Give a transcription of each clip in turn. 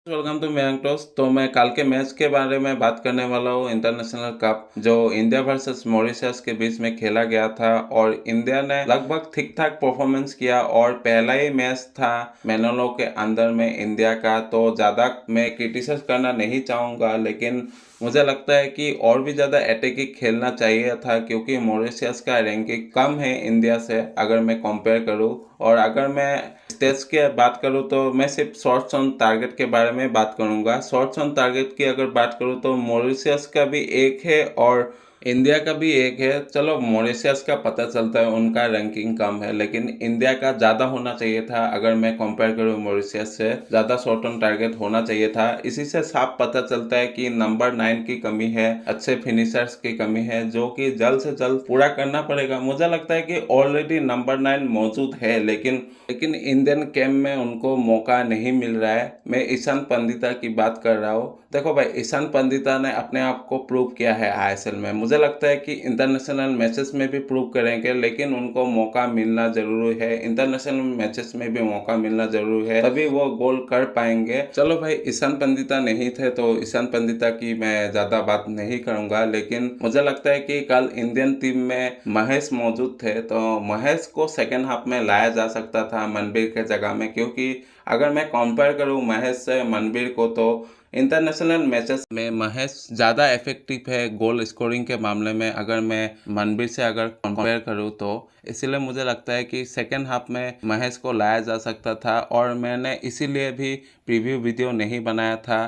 Welcome to Mayank talks. तो मैं कल के मैच के बारे में बात करने वाला हूँ। इंटरनेशनल कप जो इंडिया वर्सेस मॉरिशस के बीच में खेला गया था और इंडिया ने लगभग ठीक ठाक परफॉर्मेंस किया और पहला ही मैच था मैनोलो के अंदर में इंडिया का, तो ज़्यादा मैं क्रिटिसाइज करना नहीं चाहूँगा, लेकिन मुझे लगता है कि और भी ज़्यादा अटैकिंग खेलना चाहिए था क्योंकि मॉरिशस का रैंकिंग कम है इंडिया से अगर मैं कंपेयर करूँ। और अगर मैं स्टेट्स की बात करूँ तो मैं सिर्फ शॉट्स ऑन टारगेट के बारे में बात करूँगा। शॉट्स ऑन टारगेट की अगर बात करूँ तो मॉरिशस का भी एक है और इंडिया का भी एक है। चलो मॉरिशस का पता चलता है उनका रैंकिंग कम है, लेकिन इंडिया का ज़्यादा होना चाहिए था। अगर मैं कंपेयर करूँ मॉरिशस से, ज़्यादा शॉट ऑन टारगेट होना चाहिए था। इसी से साफ पता चलता है कि नंबर 9 की कमी है, अच्छे फिनिशर्स की कमी है, जो कि जल्द से जल्द पूरा करना पड़ेगा। मुझे लगता है कि ऑलरेडी नंबर 9 मौजूद है, लेकिन इंडियन कैंप में उनको मौका नहीं मिल रहा है। मैं ईशान पंडिता की बात कर रहा हूँ। देखो भाई, ईशान पंडिता ने अपने आप को प्रूव किया है आईएसएल में। मुझे लगता है कि इंटरनेशनल मैचेस में भी प्रूव करेंगे, लेकिन उनको मौका मिलना जरूरी है। इंटरनेशनल मैचेस में भी मौका मिलना जरूरी है, तभी वो गोल कर पाएंगे। चलो भाई, ईशान पंडिता नहीं थे तो ईशान पंडिता की मैं ज़्यादा बात नहीं करूँगा, लेकिन मुझे लगता है कि कल इंडियन टीम में महेश मौजूद थे तो महेश को सेकेंड हाफ में लाया जा सकता था मनबीर के जगह में, क्योंकि अगर मैं कंपेयर करूँ महेश से मनबीर को तो इंटरनेशनल मैचेस में महेश ज़्यादा इफेक्टिव है गोल स्कोरिंग के मामले में अगर मैं मनबीर से अगर कंपेयर करूँ तो। इसीलिए मुझे लगता है कि सेकेंड हाफ में महेश को लाया जा सकता था और मैंने इसीलिए भी प्रीव्यू वीडियो नहीं बनाया था,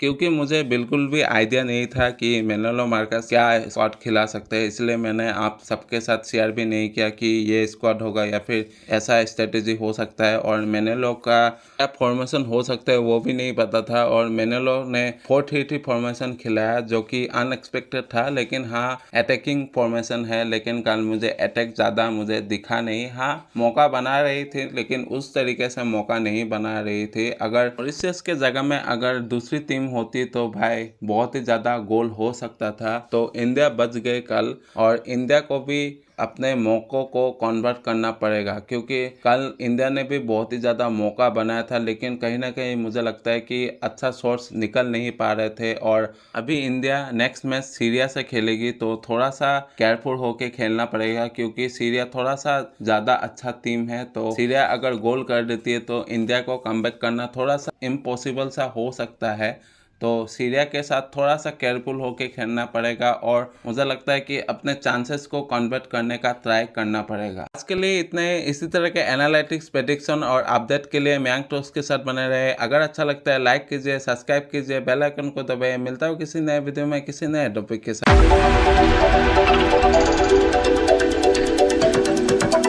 क्योंकि मुझे बिल्कुल भी आइडिया नहीं था कि मैनोलो मार्कस क्या स्क्वाड खिला सकते हैं। इसलिए मैंने आप सबके साथ शेयर भी नहीं किया कि ये स्क्वाड होगा या फिर ऐसा स्ट्रेटेजी हो सकता है, और मैनोलो का क्या फॉर्मेशन हो सकता है वो भी नहीं पता था। और मैनोलो ने 4-3-3 फॉर्मेशन खिलाया जो कि अनएक्सपेक्टेड था, लेकिन हाँ अटैकिंग फॉर्मेशन है, लेकिन कल मुझे अटैक ज़्यादा मुझे दिखा नहीं। हाँ मौका बना रही थी, लेकिन उस तरीके से मौका नहीं बना रही थी। अगर मॉरिशस के जगह में अगर दूसरी टीम होती तो भाई बहुत ही ज़्यादा गोल हो सकता था। तो इंडिया बच गए कल, और इंडिया को भी अपने मौक़ों को कन्वर्ट करना पड़ेगा, क्योंकि कल इंडिया ने भी बहुत ही ज़्यादा मौका बनाया था, लेकिन कहीं ना कहीं मुझे लगता है कि अच्छा शॉट्स निकल नहीं पा रहे थे। और अभी इंडिया नेक्स्ट मैच सीरिया से खेलेगी तो थोड़ा सा केयरफुल होके खेलना पड़ेगा, क्योंकि सीरिया थोड़ा सा ज़्यादा अच्छा टीम है। तो सीरिया अगर गोल कर देती है तो इंडिया को कमबैक करना थोड़ा सा इम्पॉसिबल सा हो सकता है। तो सीरिया के साथ थोड़ा सा केयरफुल होके खेलना पड़ेगा और मुझे लगता है कि अपने चांसेस को कन्वर्ट करने का ट्राई करना पड़ेगा। आज के लिए इतने। इसी तरह के एनालिटिक्स, प्रेडिक्शन और अपडेट के लिए मयंक टॉक्स के साथ बने रहे। अगर अच्छा लगता है लाइक कीजिए, सब्सक्राइब कीजिए, बेल आइकन को दबाइए। मिलता हूँ किसी नए वीडियो में किसी नए टॉपिक के साथ।